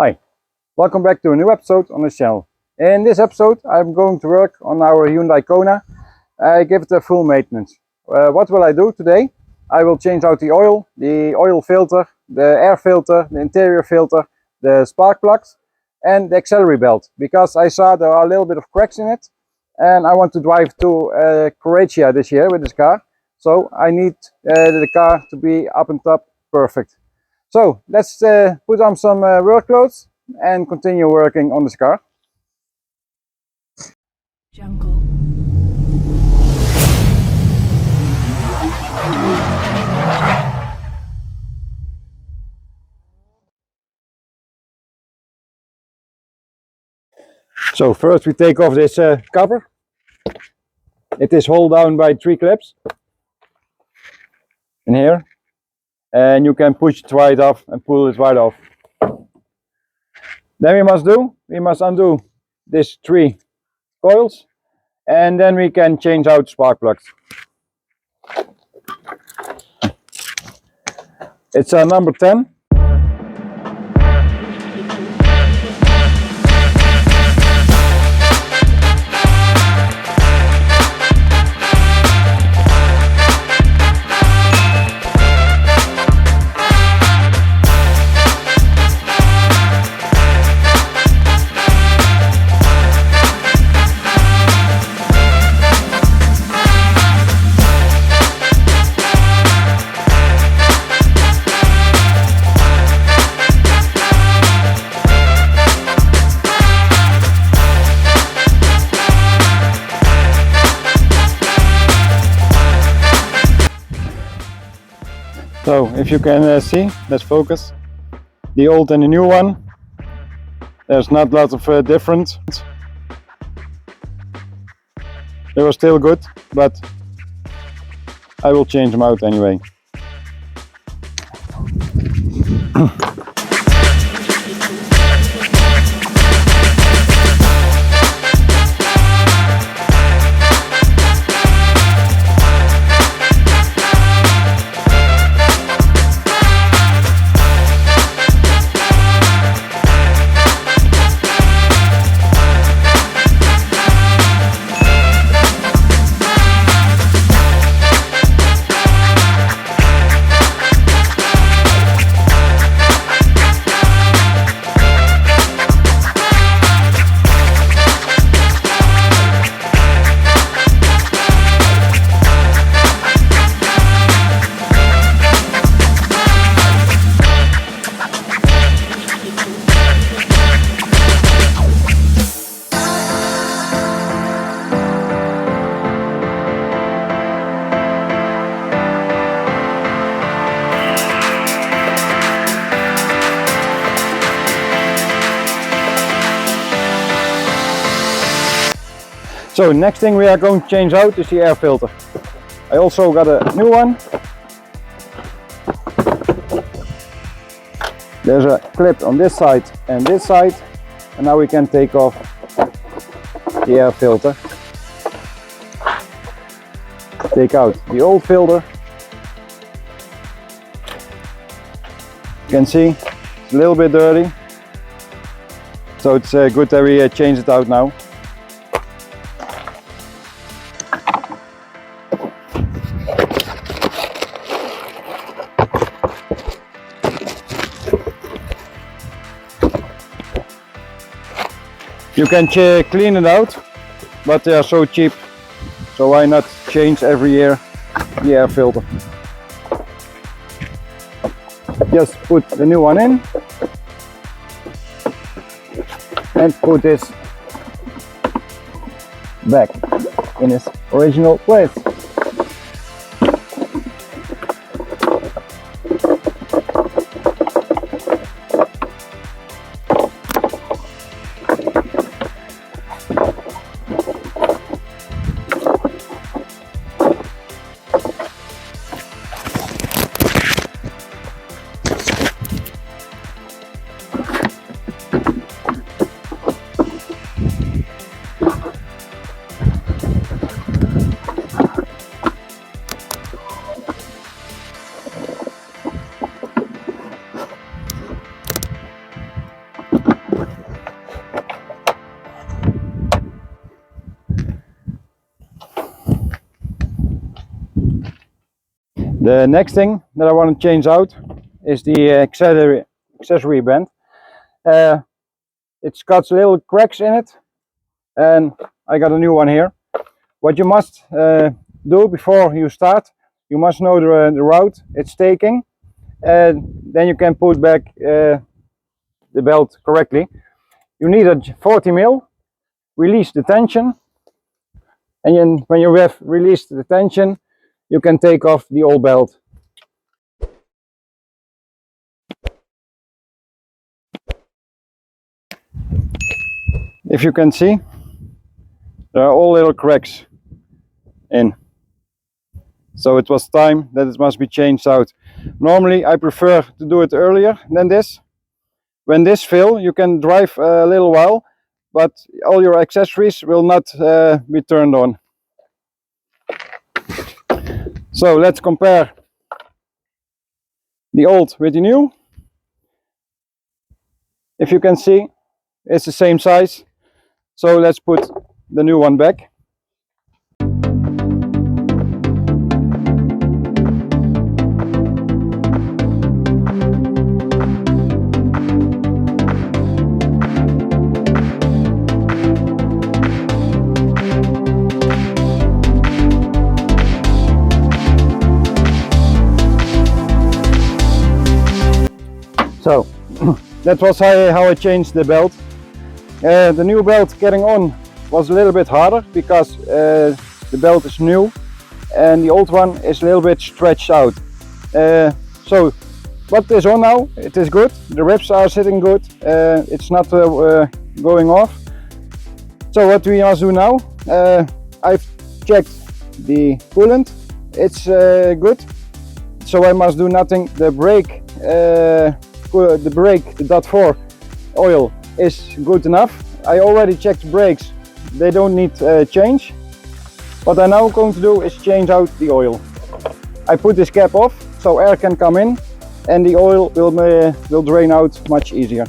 Hi, welcome back to a new episode on this channel. In this episode I'm going to work on our Hyundai Kona. I give it a full maintenance. What will I do today? I will change out the oil filter, the air filter, the interior filter, the spark plugs and the auxiliary belt, because I saw there are a little bit of cracks in it and I want to drive to Croatia this year with this car. So I need the car to be up and top perfect. So let's put on some work clothes and continue working on this car. Jungle. So first we take off this cover. It is held down by 3 clips in here, and you can push it right off and pull it right off. Then we must undo these 3 coils, and then we can change out spark plugs. It's a number 10. So if you can see, let's focus, the old and the new one, there's not a lot of difference. They were still good, but I will change them out anyway. So next thing we are going to change out is the air filter. I also got a new one. There's a clip on this side, and now we can take off the air filter. Take out the old filter. You can see it's a little bit dirty, so it's good that we change it out now. You can clean it out, but they are so cheap, so why not change every year the air filter. Just put the new one in and put this back in its original place. The next thing that I want to change out is the accessory band. It's got little cracks in it, and I got a new one here. What you must do before you start, you must know the route it's taking, and then you can put back the belt correctly. You need a 40 mil, release the tension, and then when you have released the tension, you can take off the old belt. If you can see, there are all little cracks in. So it was time that it must be changed out. Normally I prefer to do it earlier than this. When this fill, you can drive a little while, but all your accessories will not be turned on. So let's compare the old with the new. If you can see, it's the same size. So let's put the new one back. So that was how I changed the belt. The new belt getting on was a little bit harder because the belt is new and the old one is a little bit stretched out. So what is on now, it is good. The ribs are sitting good. It's not going off. So what we must do now, I've checked the coolant. It's good. So I must do nothing. The brake, the .4 oil is good enough. I already checked brakes, they don't need change. What I'm now going to do is change out the oil. I put this cap off so air can come in and the oil will drain out much easier.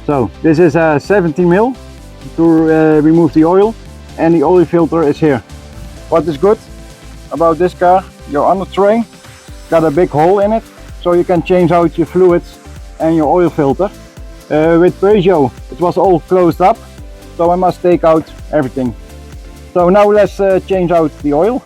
So this is a 70 mil to remove the oil, and the oil filter is here. What is good about this car, your under tray got a big hole in it, so you can change out your fluids and your oil filter. With Peugeot it was all closed up, so I must take out everything. So now let's change out the oil.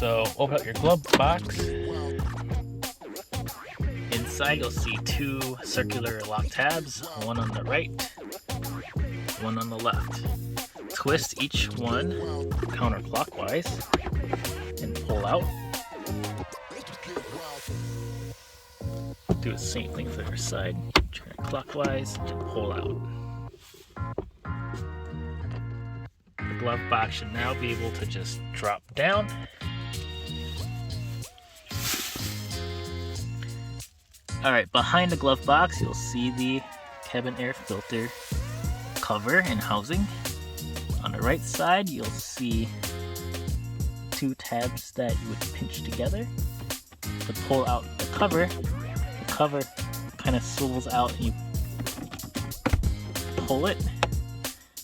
So open up your glove box. Inside you'll see two circular lock tabs, one on the right, one on the left. Twist each one counterclockwise and pull out. Do the same thing for the other side. Turn it clockwise and pull out. The glove box should now be able to just drop down. Alright, behind the glove box you'll see the cabin air filter cover and housing. On the right side you'll see two tabs that you would pinch together to pull out the cover. The cover kind of swivels out and you pull it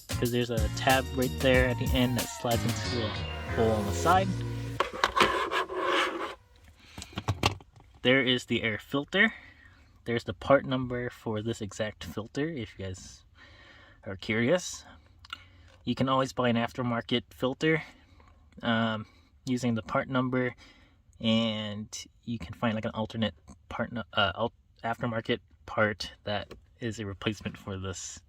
because there's a tab right there at the end that slides into a hole on the side. There is the air filter. There's the part number for this exact filter if you guys are curious. You can always buy an aftermarket filter using the part number, and you can find like an alternate part aftermarket part that is a replacement for this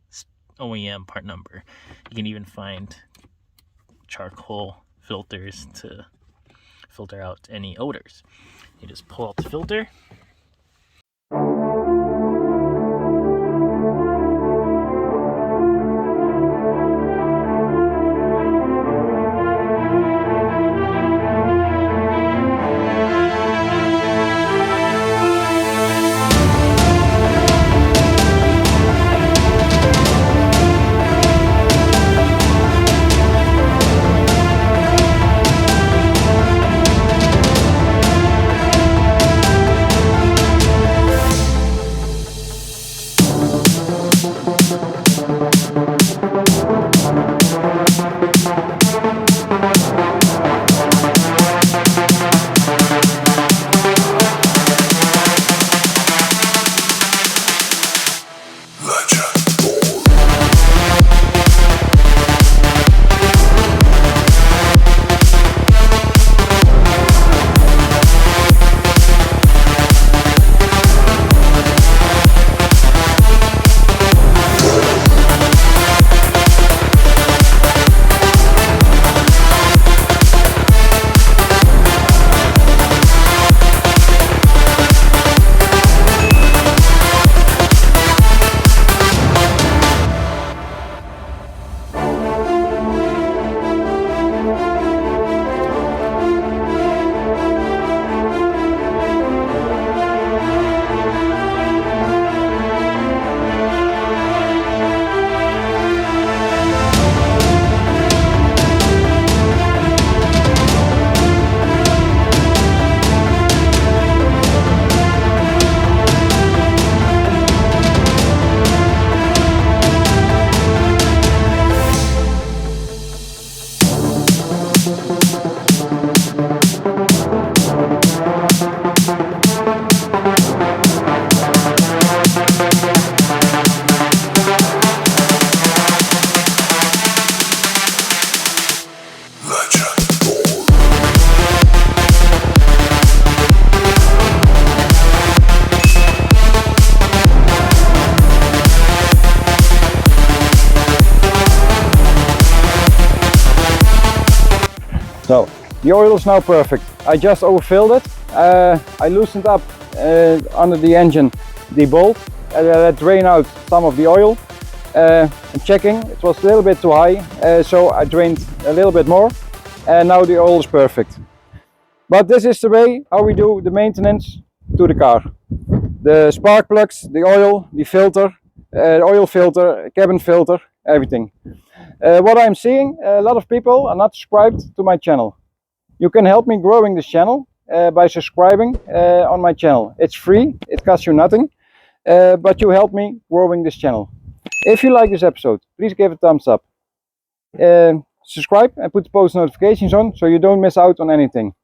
OEM part number. You can even find charcoal filters to filter out any odors. You just pull out the filter. So the oil is now perfect. I just overfilled it. I loosened up under the engine the bolt, let drain out some of the oil. And checking, it was a little bit too high, so I drained a little bit more, and now the oil is perfect. But this is the way how we do the maintenance to the car. The spark plugs, the oil, the filter, oil filter, cabin filter, everything. What I'm seeing, a lot of people are not subscribed to my channel. You can help me growing this channel by subscribing on my channel. It's free, it costs you nothing, but you help me growing this channel. If you like this episode, please give it a thumbs up. Subscribe and put the post notifications on so you don't miss out on anything.